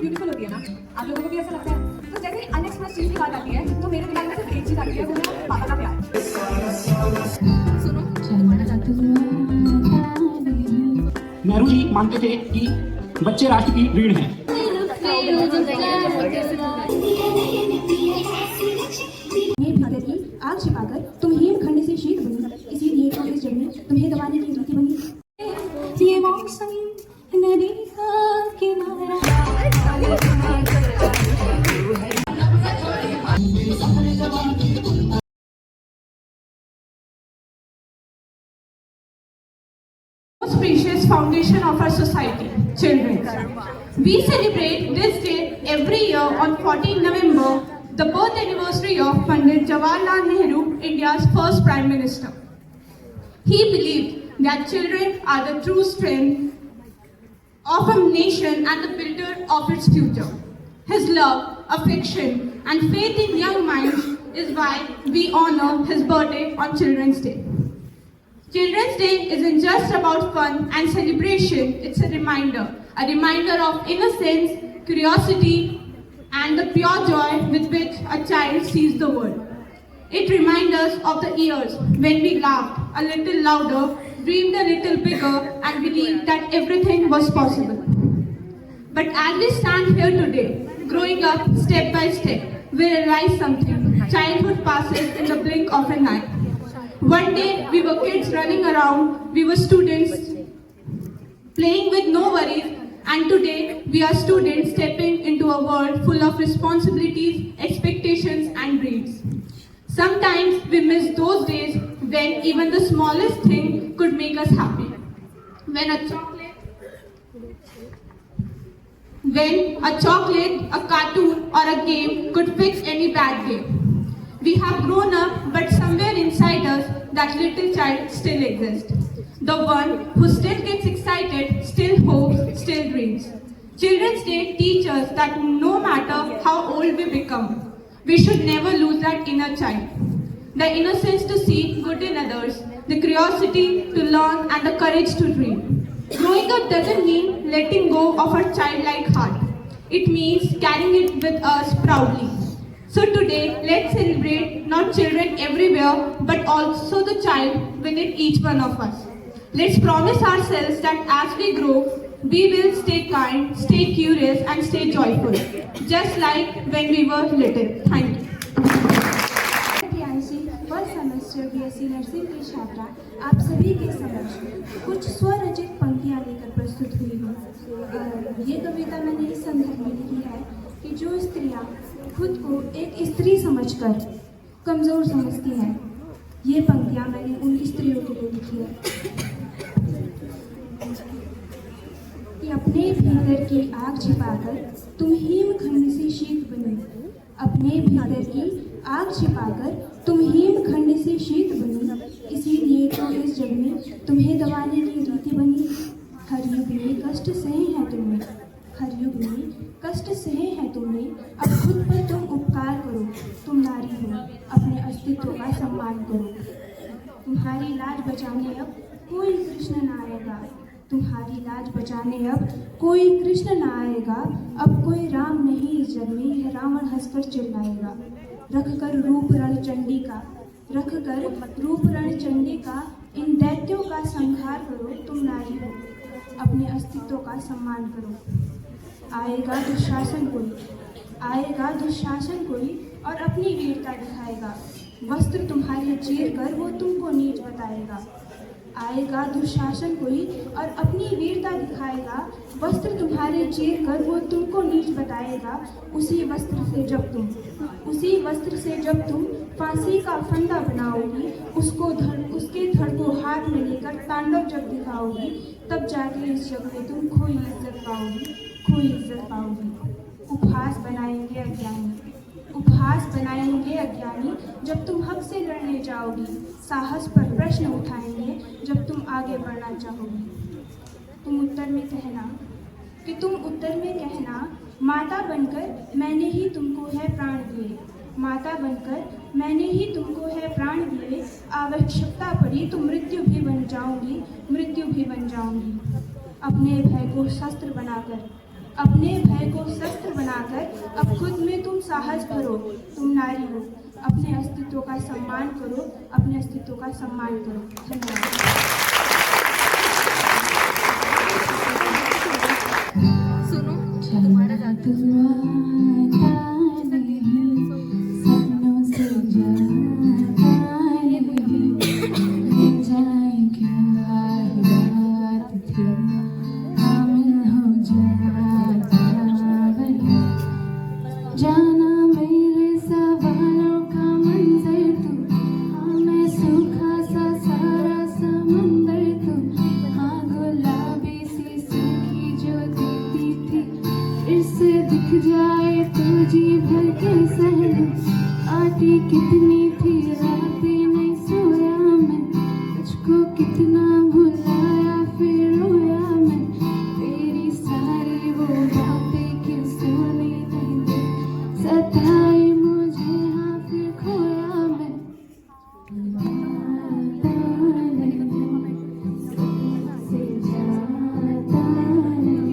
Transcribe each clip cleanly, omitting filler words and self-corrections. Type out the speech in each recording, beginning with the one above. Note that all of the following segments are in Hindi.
ब्यूटीफुल होती है ना, आप लोगों को भी ऐसा लगता है? तो जैसे अनएक्सप्रेस चीज की बात आती है तो मेरे दिमाग में सिर्फ एक चीज आती है, वो है पापा का प्यार। सुनो, तुम्हारा जानते हो? नेहरू जी मानते थे कि बच्चे राष्ट्र की रीढ़ हैं। आग छिपाकर तुम हिमखंड से शीत बनी, इसीलिए तो इस जग में तुम्हें दबाने की रीति बनी। ये मौसम नदी का किनारा। Most precious foundation of our society, children. We celebrate this day every year on 14 November, the birth anniversary of Pandit Jawaharlal Nehru, India's first Prime Minister. He believed that children are the true strength of a nation and the builder of its future. His love, affection, and faith in young minds is why we honor his birthday on Children's Day. Children's Day isn't just about fun and celebration, it's a reminder of innocence, curiosity, and the pure joy with which a child sees the world. It reminds us of the years when we laughed a little louder, dreamed a little bigger, and believed that everything was possible. But as we stand here today, growing up step by step, we realize something. Childhood passes in the blink of an eye. One day we were kids running around, we were students playing with no worries, and today we are students stepping into a world full of responsibilities, expectations, and dreams. Sometimes we miss those days when even the smallest thing could make us happy. When a chocolate, a cartoon, or a game could fix any bad day. We have grown up, but somewhere inside us, that little child still exists. The one who still gets excited, still hopes, still dreams. Children's Day teaches us that no matter how old we become, we should never lose that inner child. The innocence to see good in others, the curiosity to learn, and the courage to dream. Growing up doesn't mean letting go of our childlike heart. It means carrying it with us proudly. So today, let's celebrate not children everywhere, but also the child within each one of us. Let's promise ourselves that as we grow, we will stay kind, stay curious, and stay joyful, just like when we were little. Thank you. First semester BSc nursing की छात्रा आप सभी के समक्ष कुछ स्वरचित पंक्तियाँ लेकर प्रस्तुत हुई हूँ। ये कविता मैंने इस संदर्भ में लिखी है कि जो स्त्रियाँ खुद को एक स्त्री समझकर कमज़ोर समझती हैं, ये पंक्तियाँ मैंने उन स्त्रियों के लिए लिखी है कि अपने भीतर की आग छिपाकर तुम हिमखंड से शीत बनी। अपने भीतर की आग छिपाकर तुम हिमखंड से शीत बनी, इसीलिए तो इस जग में तुम्हें दबाने की रीति बनी। हर युग में कष्ट सहे हैं तुमने, हर युग में कष्ट सहे हैं तुमने, अब खुद पर तुम उपकार करो। तुम नारी हो, अपने अस्तित्व का सम्मान करो। तुम्हारी लाज बचाने अब कोई कृष्ण न आएगा, तुम्हारी लाज बचाने अब कोई कृष्ण न आएगा। अब कोई राम नहीं इस जग में, यह रावण हंसकर चिल्लाएगा। रख कर रूप रण चंडी का, रख कर रूप रण चंडी का, इन दैत्यों का संहार करो। तुम नारी हो, अपने अस्तित्व का सम्मान करो। आएगा दुशासन कोई, आएगा दुशासन कोई, और अपनी वीरता दिखाएगा। वस्त्र तुम्हारे चीर कर वो तुमको नीच बताएगा। आएगा दुशासन कोई और अपनी वीरता दिखाएगा। वस्त्र तुम्हारे चीर कर वो तुमको नीच बताएगा। उसी वस्त्र से जब तुम फांसी का फंदा बनाओगी, उसके धड़ को हाथ में लेकर तांडव जब दिखाओगी, तब जाके इस जग में तुम खोई इज्जत पाओगी। उपहास बनाएंगे अज्ञानी जब तुम हक से लड़ने जाओगी। साहस पर प्रश्न उठाएंगे जब तुम आगे बढ़ना चाहोगी। तुम उत्तर में कहना माता बनकर मैंने ही तुमको है प्राण दिए। माता बनकर मैंने ही तुमको है प्राण दिए। आवश्यकता पड़ी तो मृत्यु भी बन जाऊंगी। अपने भय को शस्त्र बनाकर अपने भय को शस्त्र बनाकर अब खुद में तुम साहस भरो। तुम नारी हो, अपने अस्तित्व का सम्मान करो, अपने अस्तित्व का सम्मान करो। धन्यवाद। सुनो तुम्हारा जादू जाना मेरे सवालों का मंजर तू, हाँ मैं सूखा सा सारा समंदर तू, हाँ गुलाबी सी सूखी जो दिखती थी, इससे दिख जाए तो जी भर के सहना। आती कितनी थी रातें नहीं सोया मैं, तुझको कितना भुलाया फिर रोया मैं, तेरी सारी वो बातें क्यों सुनी नहीं दे, सताई मुझे हाँ फिर खोया मैं। से जाता नहीं,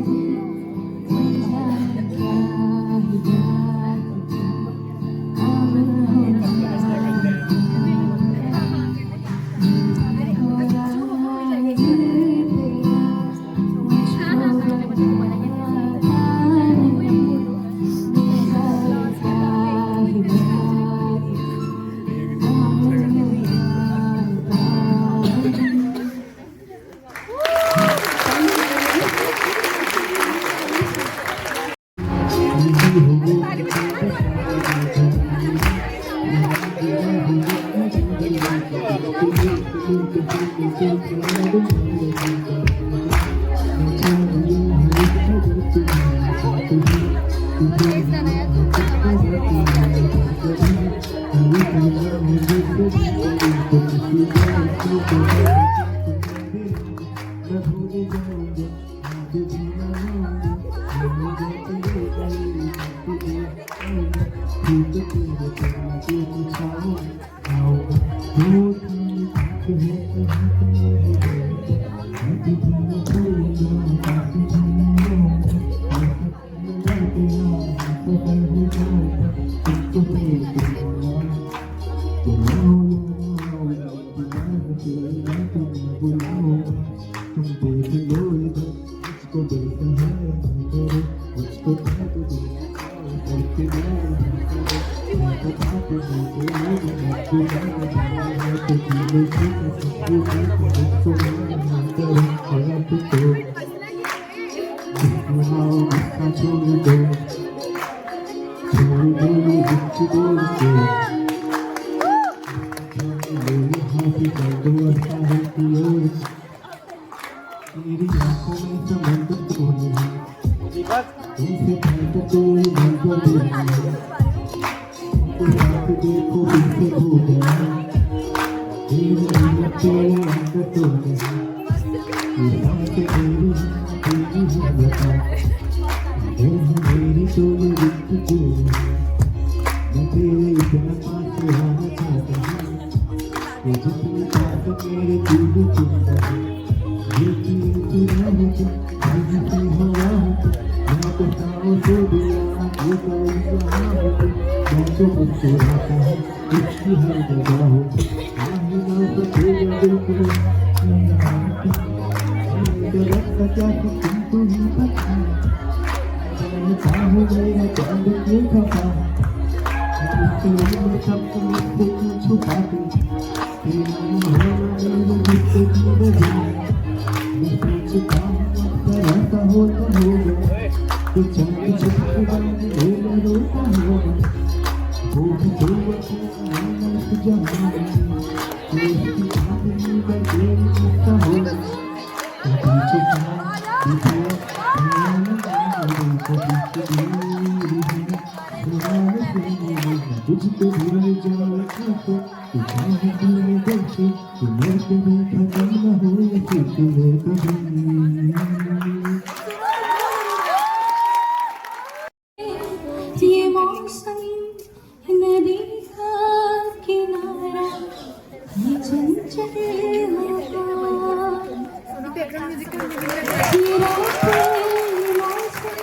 समझा क्या ही बात थी, अमल हो गया मेरी आंखों में समंदर खोले तुमसे बात कोई मंजर नहीं, रात देखो इसे हो गया तेरे अंदर तो नहीं, ये बात मेरी है बता, मेरी तो ये रिश्ते क्यों नहीं, मैं तेरे इतना पास रहना चाहता हूँ, ये जितनी बात मेरे दिल में चुनता है, ये तेरा मुझे जिसकी हवा है, मैं बताऊँ तो दिया ये कोई जहाँ है, मैं तो मुझसे रहता हूँ इसकी हर जगह हो, नहीं ना सकेगा बिल्कुल लगता क्या कि तुमको ही पता, मैं चाहूँ मेरा चांद क्यों खपा, मैं सब मुझसे क्यों छुपा दे, तेरा होना मुझसे क्यों बजा, मैं सोचता हूँ रहता हो तो होगा, तो चांद छुपा मेरा रोता होगा, वो भी तो वक्त जहाँ उसकी आदमी बदले का होगा, कभी छुपा तुझको भूल जाए तो तुम्हारे दिल में बैठे तुम्हें कभी खत्म न हो फिर तुम्हें कभी। ये मौसम नदी का किनारा, ये चंचल हवा, ये रातें मौसम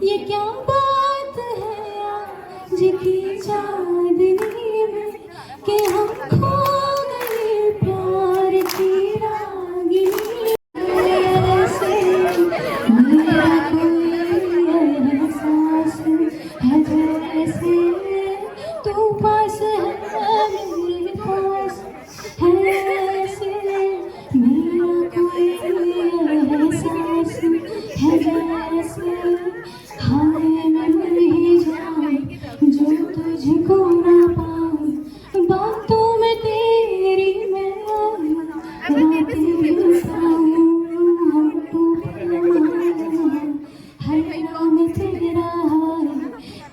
ये क्या बात है आज की चांदनी में कि हम खो गए प्यार की रागिनी से। मेरा कोई एहसास है जैसे तू पास है मेरे पास है ऐसे। मेरा कोई एहसास है जैसे हाय मैं मर ही जाऊं जो तुझको ना पाऊं। बातों में तेरी मैं रातें बिताऊं। हर नाम तेरा है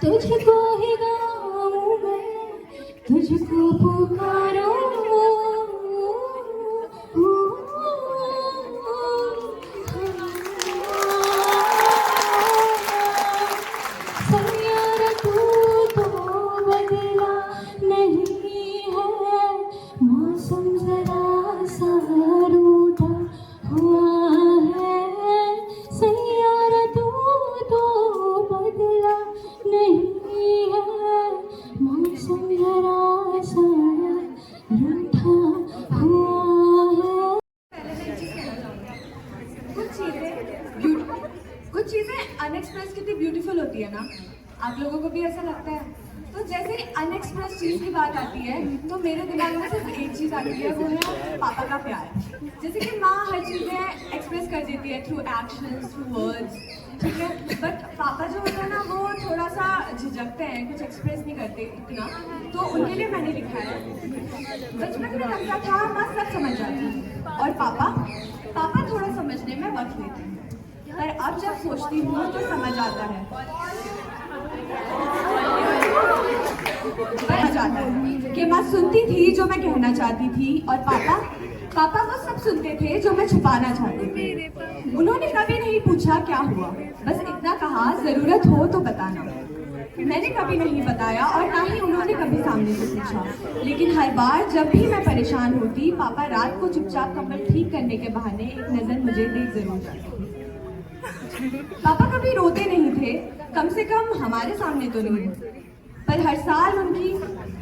तुझको ही गाऊं मैं तुझको पुकारूं। सैयारा तू तो बदला नहीं है मौसम जरा सा रूठा हुआ है। सैयारा तू तो बदला नहीं है मौसम जरा सा रूठा हुआ है। कुछ चीजें अनएक्सप्रेस कितनी ब्यूटीफुल होती है ना, आप लोगों को भी ऐसा लगता है? तो जैसे अनएक्सप्रेस चीज की बात आती है तो मेरे दिमाग में सिर्फ एक चीज आती है, वो है पापा का प्यार। जैसे कि माँ हर चीजें एक्सप्रेस कर देती है थ्रू एक्शंस, थ्रू वर्ड्स, ठीक है, बट पापा जो होता है ना वो थोड़ा सा झिझकते हैं, कुछ एक्सप्रेस नहीं करते इतना, तो उनके लिए मैंने लिखा है। बचपन में लगता था माँ सब समझ जाती है और पापा थोड़ा समझने में वक्त लेते हैं, पर अब जब सोचती हूँ तो समझ आता है कि माँ सुनती थी जो मैं कहना चाहती थी और पापा वो सब सुनते थे जो मैं छुपाना चाहती थी। उन्होंने कभी नहीं पूछा क्या हुआ, बस इतना कहा जरूरत हो तो बताना। मैंने कभी नहीं बताया और ना ही उन्होंने कभी सामने से पूछा, लेकिन हर बार जब भी मैं परेशान होती पापा रात को चुपचाप कंबल ठीक करने के बहाने एक नजर मुझे देख जरूर जाते थे। पापा कभी रोते नहीं थे, कम से कम हमारे सामने तो नहीं, पर हर साल उनकी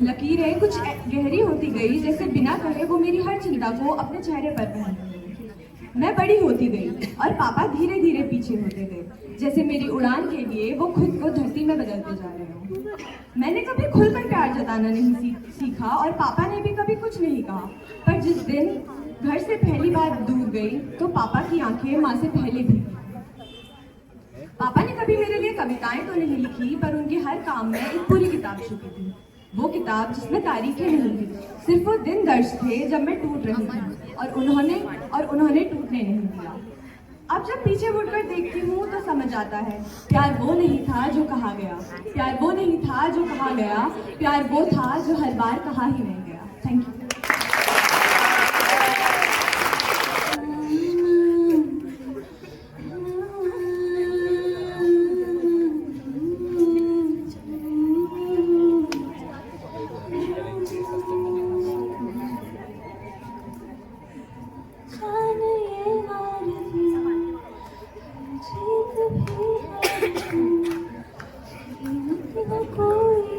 लकीरें कुछ गहरी होती गई, जैसे बिना कहे वो मेरी हर चिंता को अपने चेहरे पर पहन गई। मैं बड़ी होती गई और पापा धीरे धीरे पीछे होते गए, जैसे मेरी उड़ान के लिए वो खुद को धरती में बदलते जा रहे हो। मैंने कभी खुलकर प्यार जताना नहीं सीखा और पापा ने भी कभी कुछ नहीं कहा, पर जिस दिन घर से पहली बार दूर गई तो पापा की आंखें माँ से पहले भी। पापा ने कभी मेरे लिए कविताएं तो नहीं लिखी, पर उनके हर काम में एक पूरी किताब छुपी थी। वो किताब जिसमें तारीखें नहीं थी, सिर्फ वो दिन दर्ज थे जब मैं टूट रही थी और उन्होंने टूटने नहीं दिया। अब जब पीछे मुड़कर देखती हूँ तो समझ आता है, प्यार वो नहीं था जो कहा गया, प्यार वो नहीं था जो कहा गया, प्यार वो था जो हर बार कहा ही नहीं गया। Thank you. कोई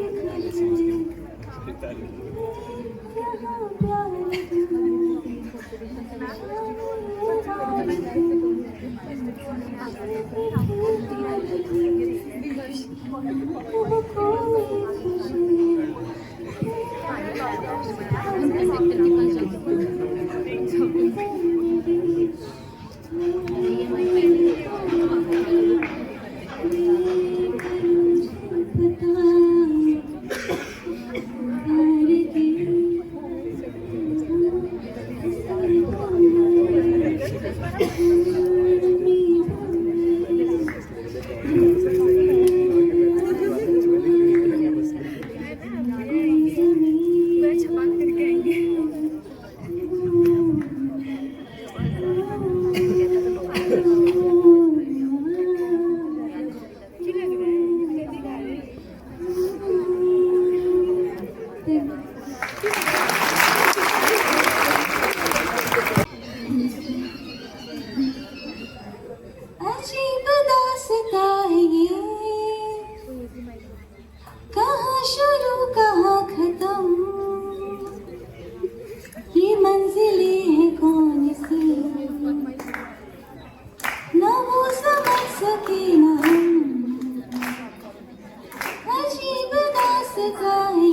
का ये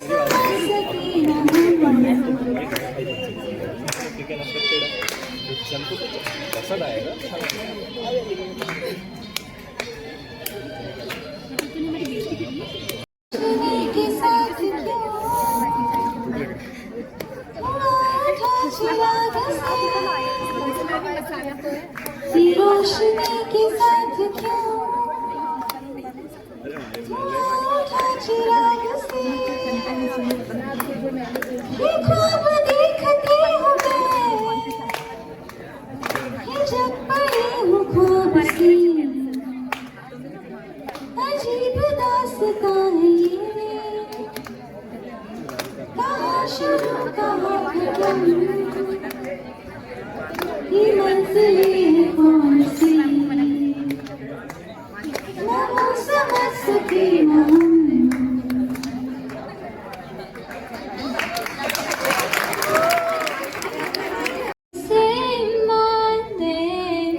समझ सके ना हम। रोशनी के साथ क्यों उठा चिराग से, रोशनी के साथ क्यों उठा चिराग से, ये ख्वाब देखती हूँ मैं, ये जग पड़ी हूँ ख्वाब सी, अजीब दास्तां है ये, कहाँ शुरू कहाँ खत्म, ये मंजिलें हैं कौन सी, ना वो समझ सके ना हम। Say my name,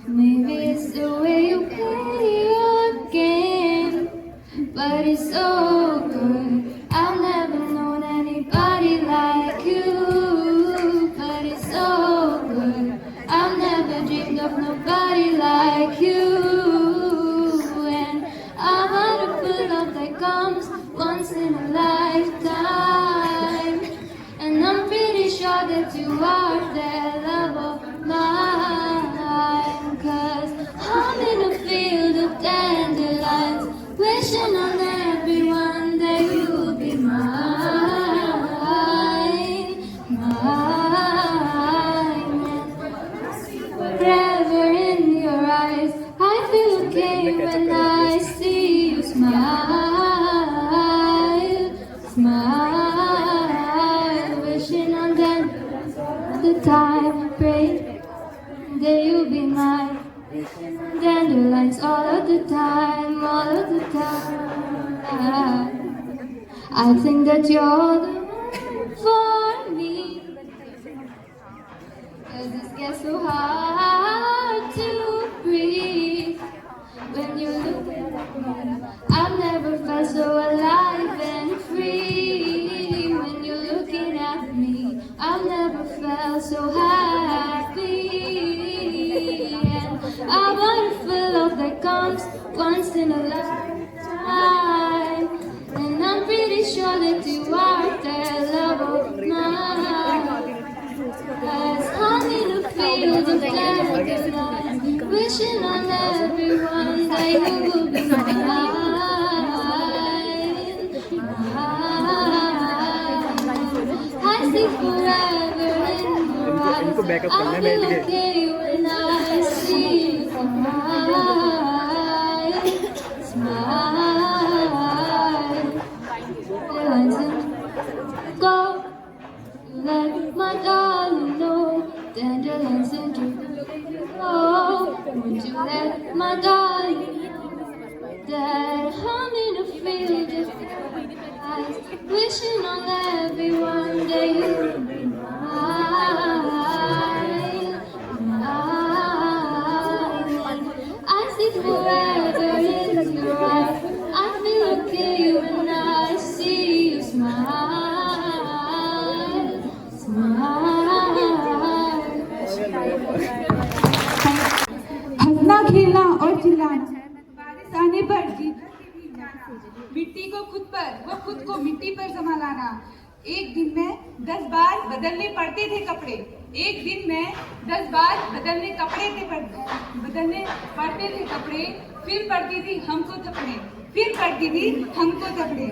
maybe it's the way you play your game, but it's so good. I've never known anybody like you, but it's so good. I've never dreamed of nobody like you, and I'm wonderful love that comes once in a lifetime, and I'm pretty sure that you are the love of mine, 'cause I'm in a field of dandelions, wishing on everyone that you'll be mine, mine. Forever in your eyes, I feel okay when I see you smile, smile. Wishing on them the time, pray that you'll be mine. Dandelions all of the time, all of the time. I think that you're the one for me, 'cause this gets so hard to breathe when you look at me. I've never felt so alive and free when you're looking at me. I've never felt so happy, and I want to feel love that comes once in a lifetime, and I'm pretty sure that you are the love of mine. 'Cause I'm in a field of dandelions, wishing on everyone that you will be mine, mine. I see forever in your eyes. I feel okay when I see you smile, smile. Go, let my darling know, dandelions and you. Oh, won't you let my darling that I'm in a field of eyes, wishing on everyone that you will be mine, mine. I see forever in your eyes. I feel okay when I see you smile, smile. हंसना खेलना और चिल्लाना, बारिश आने पर जीत मिट्टी को खुद पर, वो खुद को मिट्टी पर संभालना। एक दिन में 10 बार बदलने पड़ते थे कपड़े, एक दिन में 10 बार बदलने पड़ते थे कपड़े, फिर पड़ती थी हमको थपड़े, फिर पड़ती थी हमको थपड़े।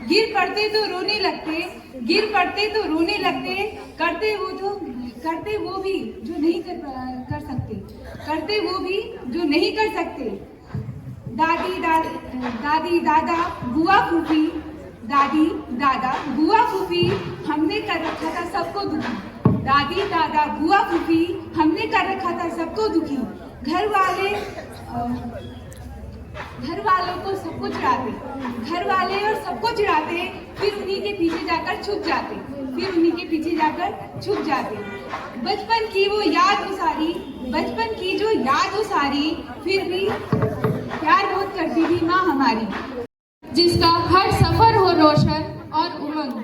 गिर पड़ते तो रोने लगते, गिर पड़ते तो रोने लगते, करते वो भी जो नहीं कर सकते, करते वो भी जो नहीं कर सकते। दादी दादा बुआ फूफी, दादी दादा बुआ फूफी, हमने कर रखा था सबको दुखी। दादी दादा बुआ फूफी, हमने कर रखा था सबको दुखी। घर वालों को सबको चिढ़ाते, घर वाले और सबको चिढ़ाते, फिर उन्हीं के पीछे जाकर छुप जाते, बचपन की वो याद हो सारी, बचपन की जो याद हो सारी, फिर भी प्यार बहुत करती थी माँ हमारी। जिसका हर सफर हो रोशन और उमंग।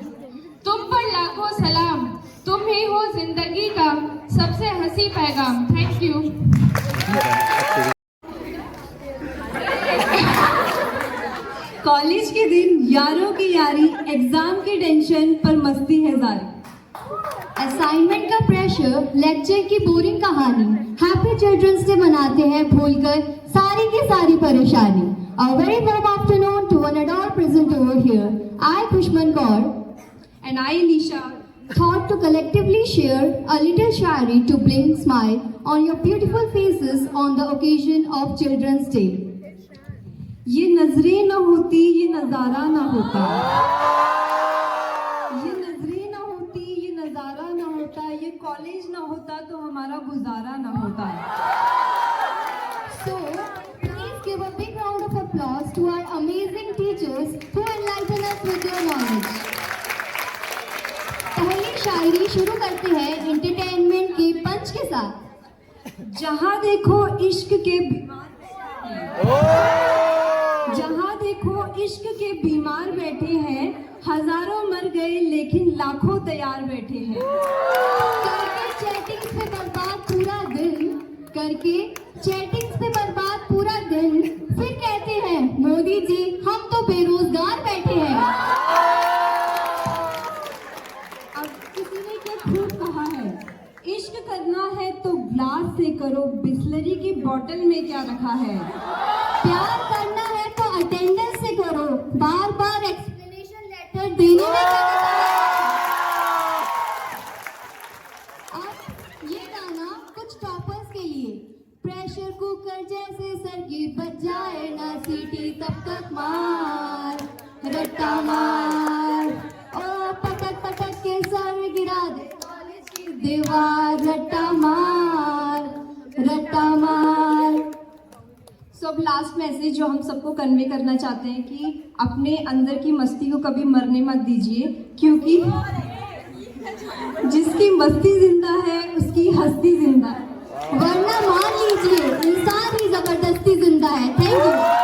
तुम पर लाखों सलाम, तुम ही हो जिंदगी का सबसे हंसी पैगाम। Thank you. कॉलेज के दिन यारों की यारी, एग्जाम की टेंशन पर मस्ती है जारी। असाइनमेंट का प्रेशर, लेक्चर की बोरिंग कहानी, हैप्पी चिल्ड्रंस डे मनाते हैं भूलकर सारी की सारी परेशानी। A very warm afternoon to one and all present over here. I, Pushman Kaur, And I, Nisha, thought to collectively share a little shayari to bring smile on your beautiful faces on the occasion of Children's Day. ये नजरें न होती ये नजारा न होता, ये नजरें न होती ये नजारा न होता, ये कॉलेज न होता तो हमारा गुजारा न होता। So, please give a big round of applause to our amazing teachers who enlighten us with their knowledge. पहली शायरी शुरू करते हैं एंटरटेनमेंट के पंच के साथ। जहाँ देखो इश्क के जहाँ देखो इश्क के बीमार बैठे हैं, हजारों मर गए लेकिन लाखों तैयार बैठे हैं। करके चैटिंग्स पे बर्बाद पूरा दिन, करके चैटिंग्स पे बर्बाद पूरा दिन, फिर कहते हैं मोदी जी हम तो बेरोजगार बैठे हैं। अब किसी ने क्या खूब कहा है, इश्क करना है तो ग्लास से करो, बिस्लरी की बोतल में क्या रखा है। प्यार करना है तो अटेंडेंस से करो, बार बार एक्सप्लेनेशन लेटर देने में क्या अब ये गाना कुछ टॉपर्स के लिए। प्रेशर कुकर जैसे सर की बच जाए ना सीटी तब तक मार, रट्टा मार, ओ पटक पटक के सर गिरा दे कॉलेज की दीवार, रट्टा मार, रट्टा मार। सो अब लास्ट मैसेज जो हम सबको कन्वे करना चाहते हैं कि अपने अंदर की मस्ती को कभी मरने मत दीजिए, क्योंकि जिसकी मस्ती जिंदा है उसकी हस्ती जिंदा है। वरना मान लीजिए इंसान ही जबरदस्ती जिंदा है। Thank you.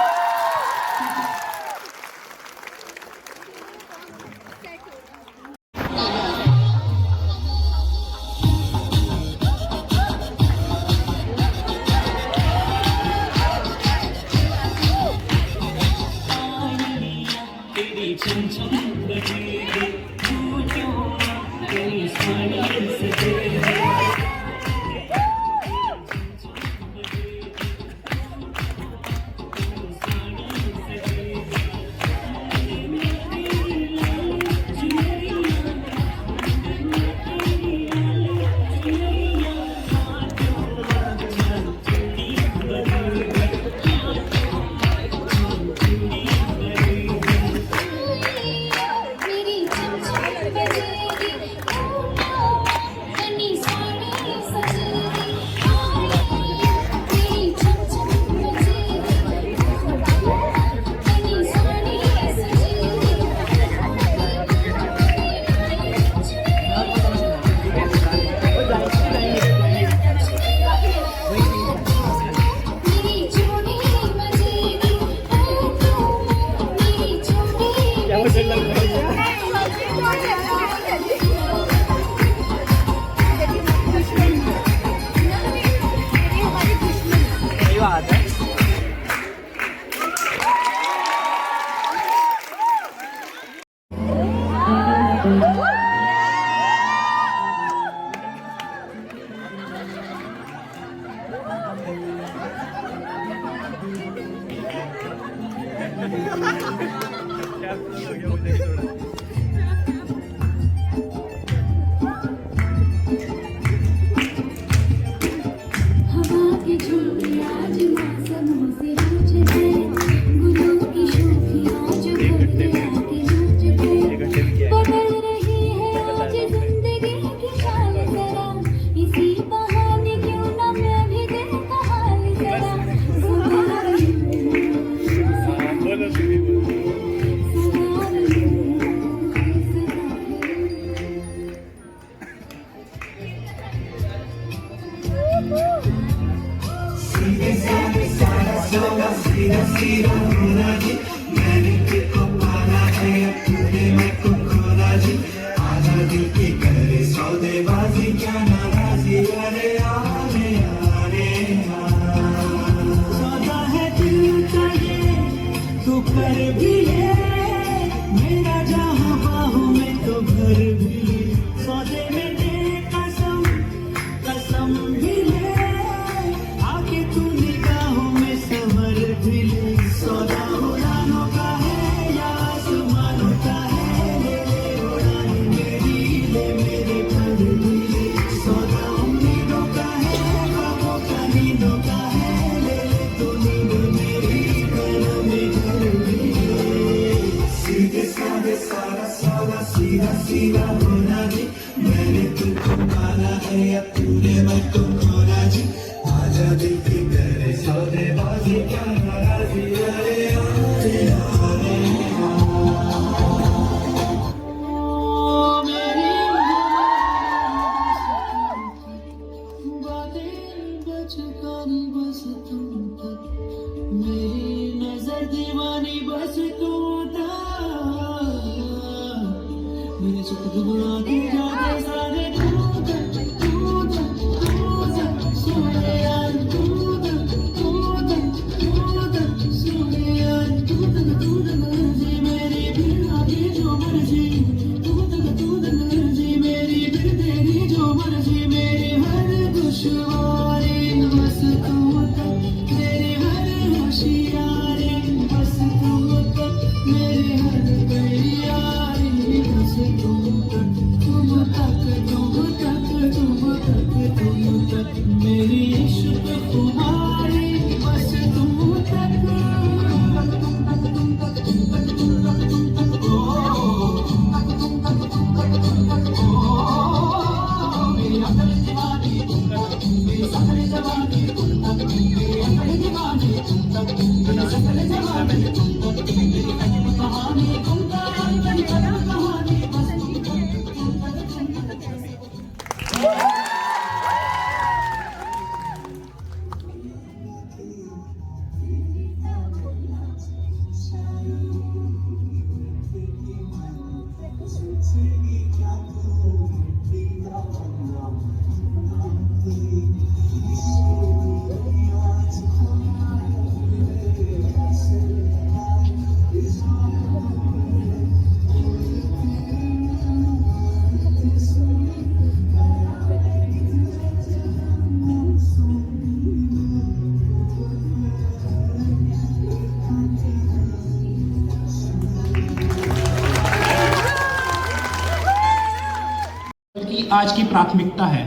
की आज की प्राथमिकता है।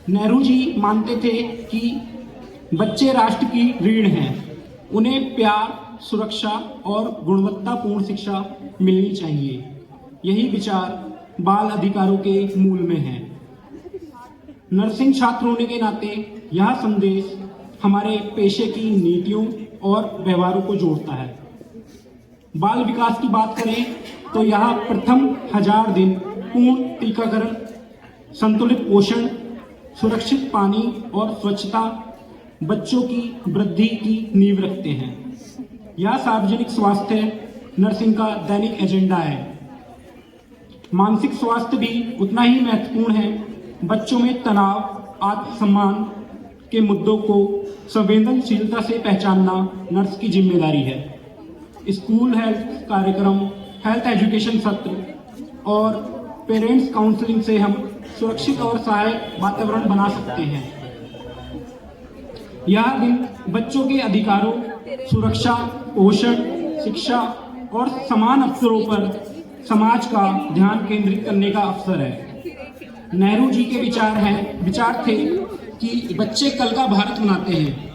नेहरू जी मानते थे कि बच्चे राष्ट्र की रीढ़ हैं, उन्हें प्यार, सुरक्षा और गुणवत्तापूर्ण शिक्षा मिलनी चाहिए। यही विचार बाल अधिकारों के मूल में है। नर्सिंग छात्र होने के नाते यह संदेश हमारे पेशे की नीतियों और व्यवहारों को जोड़ता है। बाल विकास की बात करें तो यह प्रथम 1000 दिन पूर्ण टीकाकरण, संतुलित पोषण, सुरक्षित पानी और स्वच्छता बच्चों की वृद्धि की नींव रखते हैं। यह सार्वजनिक स्वास्थ्य नर्सिंग का दैनिक एजेंडा है। मानसिक स्वास्थ्य भी उतना ही महत्वपूर्ण है। बच्चों में तनाव, आत्मसम्मान के मुद्दों को संवेदनशीलता से पहचानना नर्स की जिम्मेदारी है। स्कूल हेल्थ कार्यक्रम, हेल्थ एजुकेशन सत्र और पेरेंट्स काउंसलिंग से हम सुरक्षित और सहायक वातावरण बना सकते हैं। यह दिन बच्चों के अधिकारों, सुरक्षा, पोषण, शिक्षा और समान अवसरों पर समाज का ध्यान केंद्रित करने का अवसर है। नेहरू जी के विचार थे कि बच्चे कल का भारत बनाते हैं।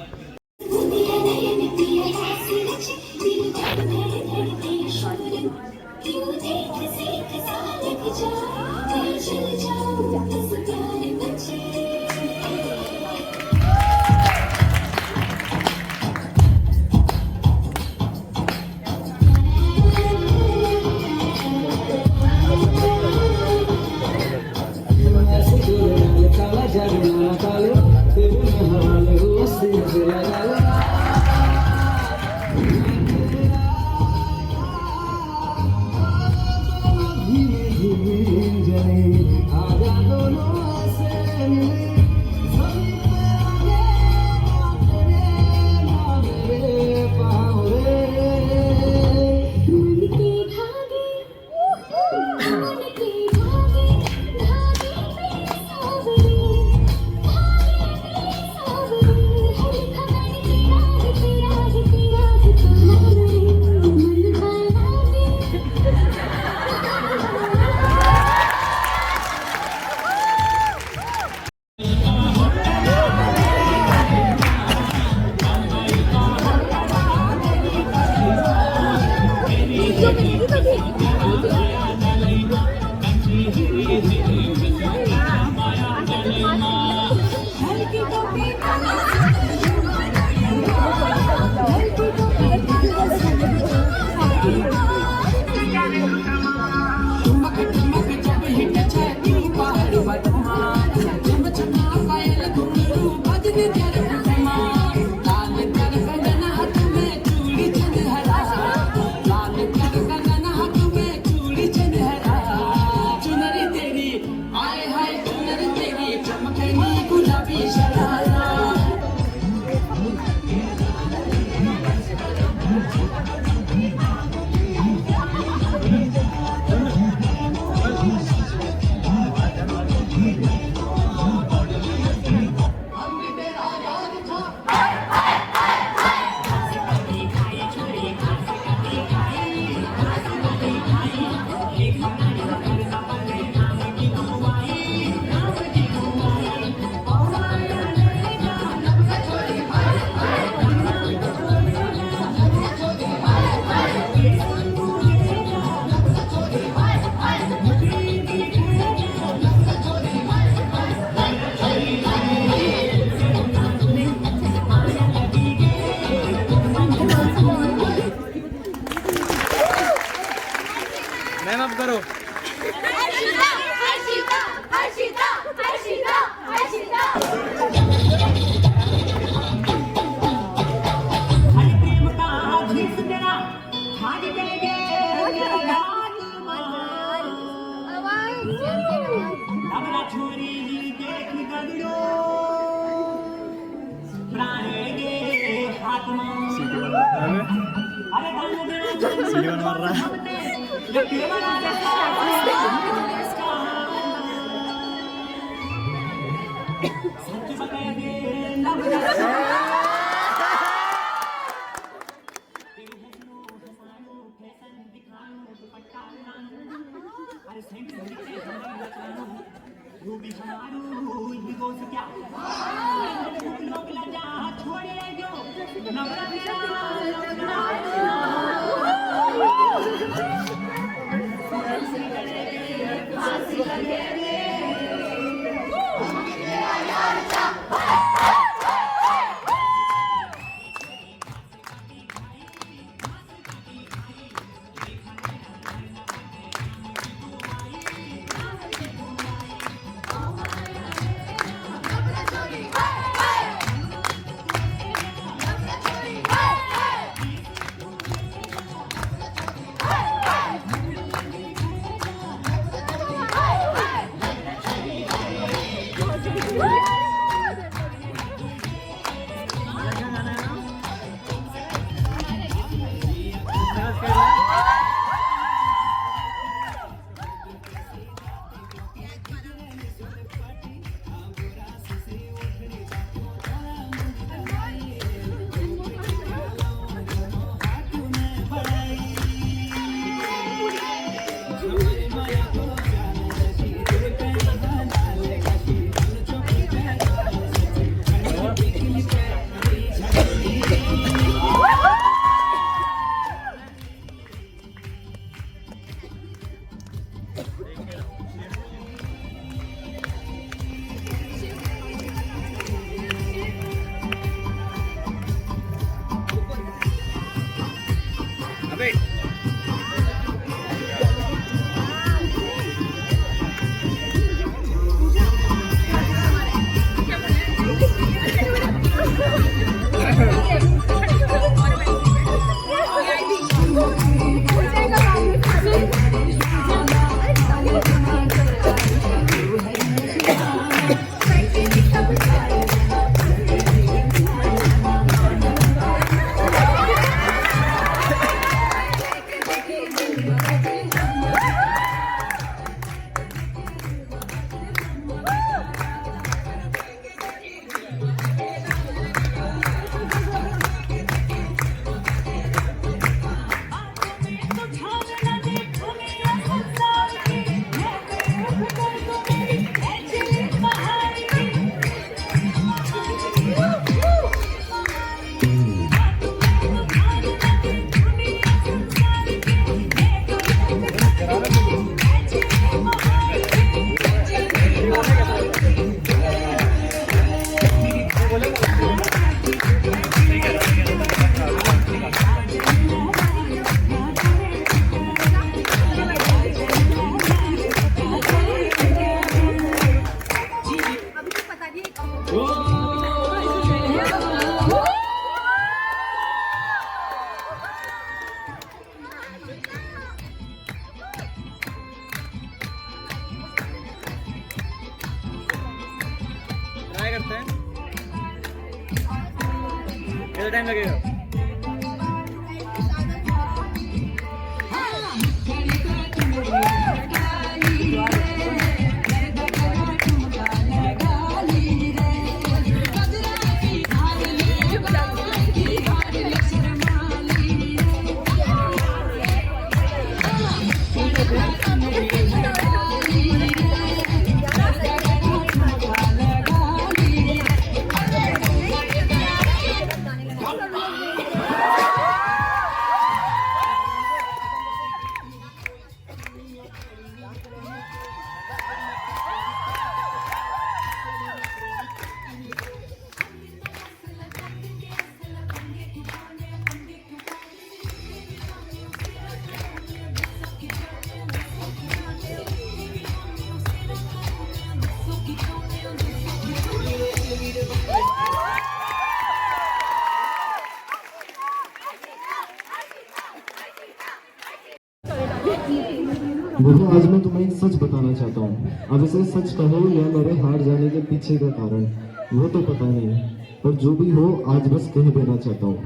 मैम अब करो। सीढ़ी बनवा रहा है। कितना टाइम लगेगा? देखो, आज मैं तुम्हें एक सच बताना चाहता हूँ। अब इसे सच कहो या मेरे हार जाने के पीछे का कारण, वो तो पता नहीं, पर जो भी हो आज बस कह देना चाहता हूँ।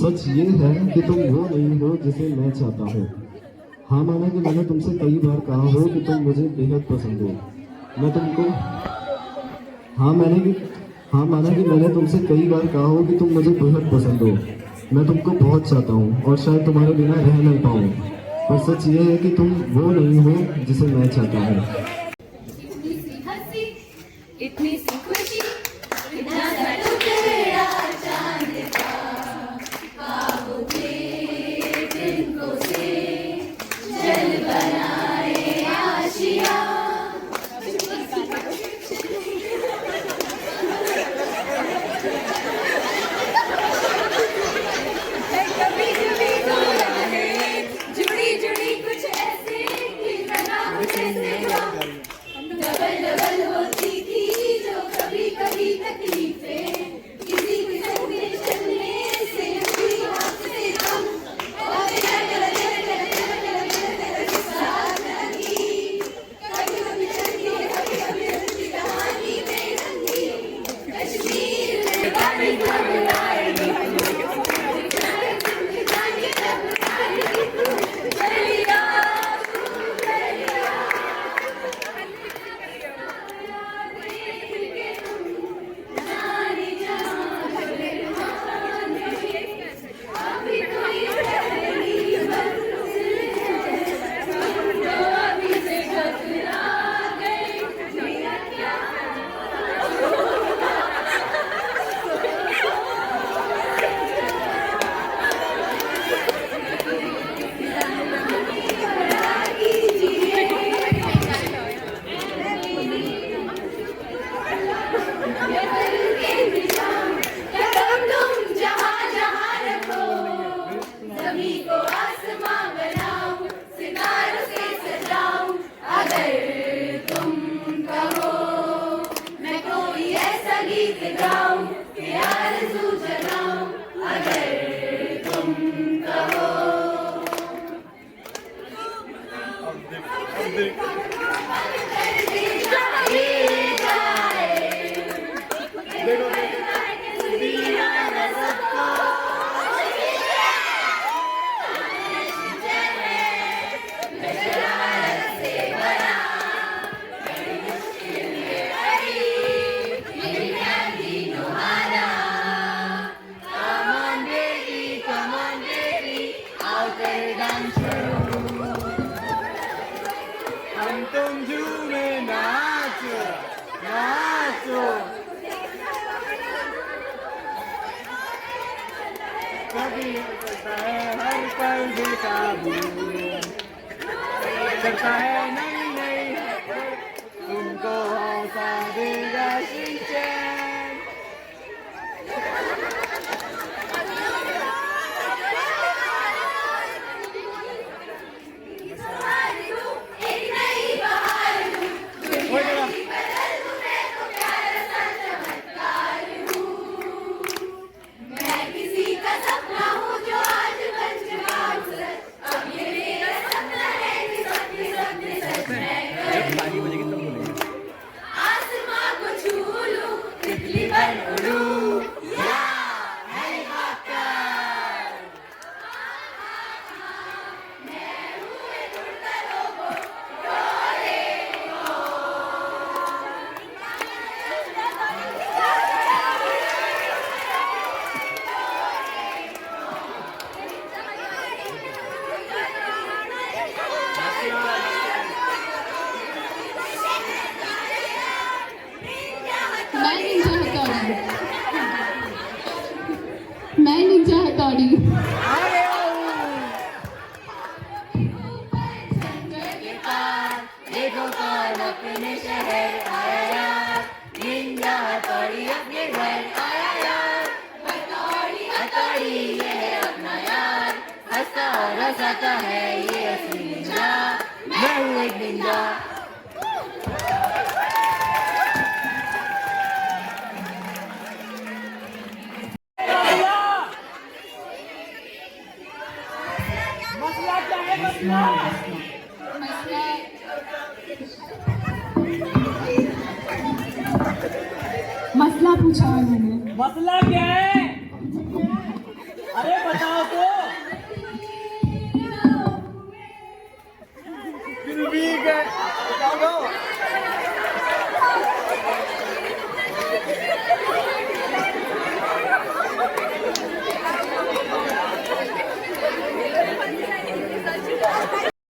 सच ये है कि तुम वो नहीं हो जिसे मैं चाहता हूँ। हाँ माना कि मैंने तुमसे कई बार कहा हो कि तुम मुझे बेहद पसंद हो। मैं तुमको हाँ माना कि मैंने तुमसे कई बार कहा हो कि तुम मुझे बेहद पसंद हो। मैं तुमको बहुत चाहता हूँ और शायद तुम्हारे बिना रह नहीं पाऊँ, पर सच ये है कि तुम वो नहीं हो जिसे मैं चाहता हूँ। इतनी सी हंसी, इतनी सी खुशी, इतना सा टुकड़ा चांद का, ख्वाबों के तिनकों से जल बनाए आशिया। कभी कभी दो राहें जुड़ी जुड़ी कुछ ऐसे कि लगा कुछ ऐसे हो। डबल डबल होती थी जो कभी कभी तकलीफें, किसी की संग में चलने से हुई हमसे कम, और साथ लगी कभी कभी चलती, कभी कभी चलती कहानी में रंगी कश्मीर में बारिश घबराएगी हम तुम झूमे नाचो नाचो, कभी करता है हर पल बेकाबू, करता है नहीं नहीं तुमको हौसला देगा चैन। हथौड़ी। देखो कौन अपने शहर आया यार, निंजा हथौड़ी अपने घर आया यार, हथौड़ी हथौड़ी ये है अपना यार, हंसता और हंसाता है ये असली निंजा, मैं हूँ एक निंजा। मसला पूछा उन्होंने। मसला क्या है? अरे बताओ तो।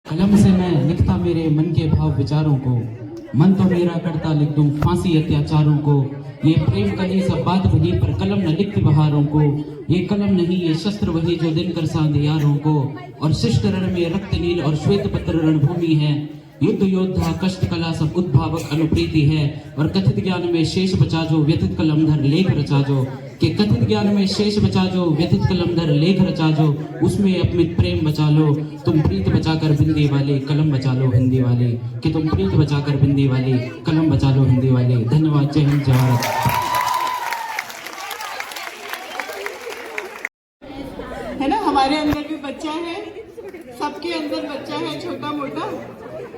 कलम से मैं लिखता मेरे मन के भाव विचारों को, मन तो मेरा करता लिख दूं फांसी अत्याचारों को। ये प्रेम कही सब बात वही पर कलम न लिखती बहारों को, ये कलम नहीं ये शस्त्र वही जो दिन कर साधे यारों को। और शिष्ट रण में रक्त नील और श्वेत पत्र रणभूमि है, युद्ध योद्धा कष्ट कला सब उद्भावक अनुप्रीति है। और कथित ज्ञान में शेष बचा जो व्यथित कलमधर लेख रचा जो, कि कथित ज्ञान में शेष बचा जो व्यथित कलमधर लेख रचा जो, उसमें अपने प्रेम बचा लो तुम प्रीत बचाकर बिंदी वाले, कलम बचा लो हिंदी वाले। कि तुम प्रीत बचाकर बिंदी वाले, कलम बचा लो हिंदी वाले। धन्यवाद। जय हिंद, जय भारत। है ना, हमारे अंदर भी बच्चा है, सबके अंदर बच्चा है छोटा मोटा,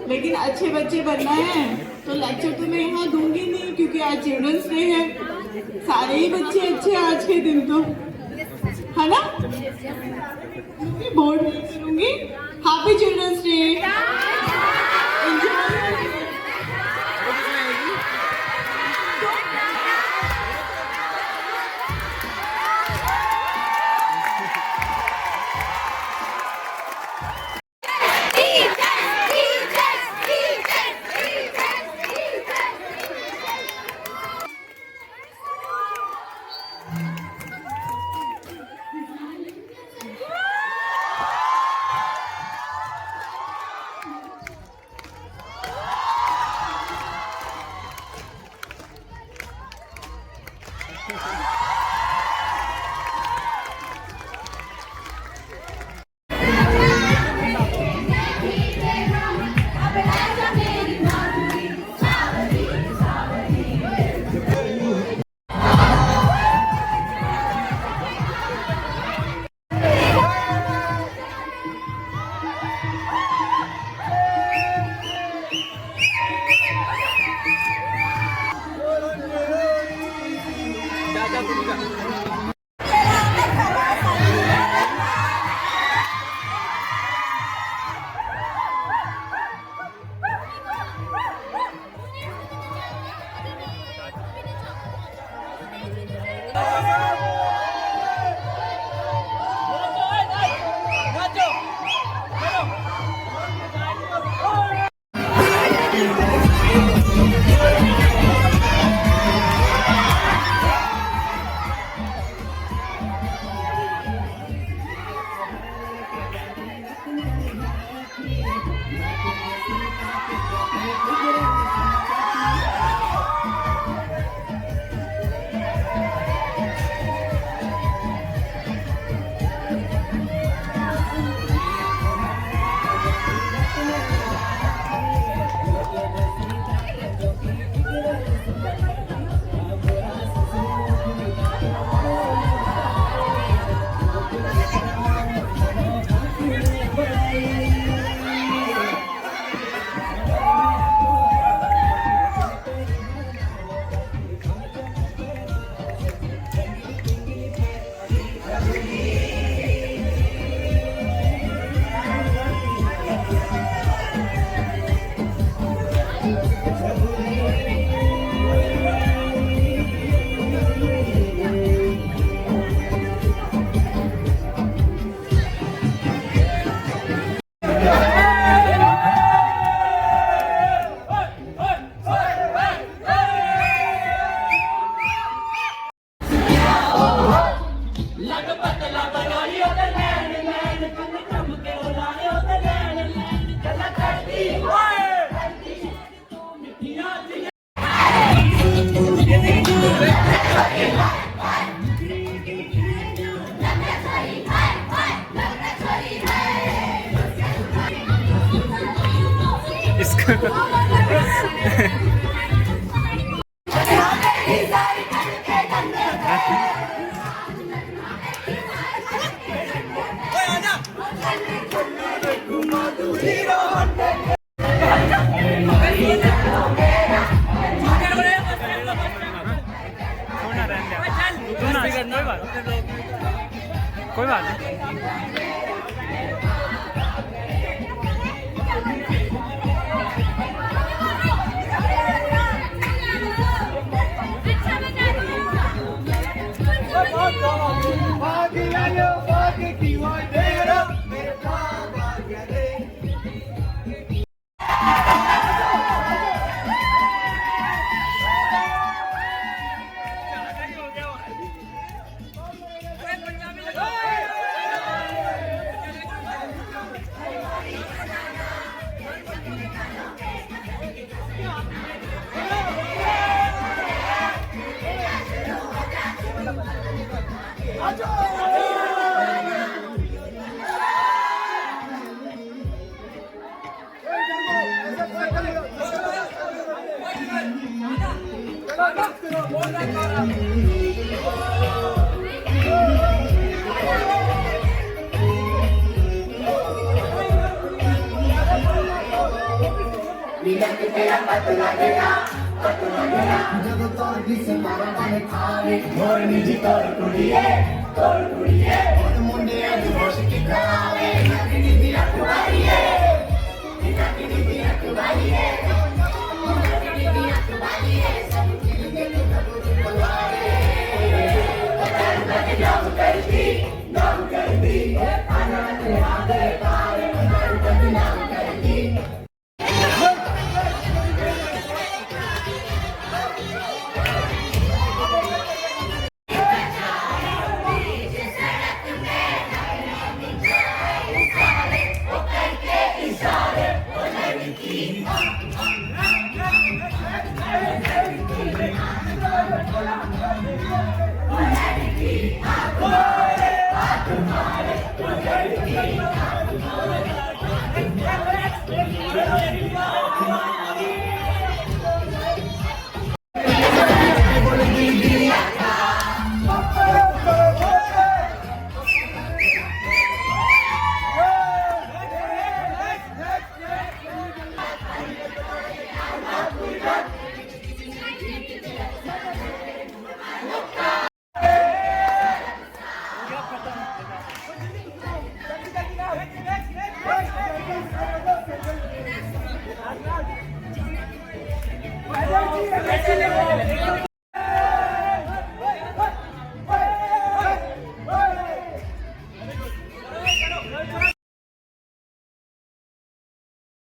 लेकिन अच्छे बच्चे बनना है तो लेक्चर तो मैं यहाँ दूंगी नहीं, क्योंकि आज चिल्ड्रंस डे है, सारे ही बच्चे अच्छे आज के दिन तो, है ना। बोर्ड नहीं करूंगी। Happy children's day. कोई बात नहीं।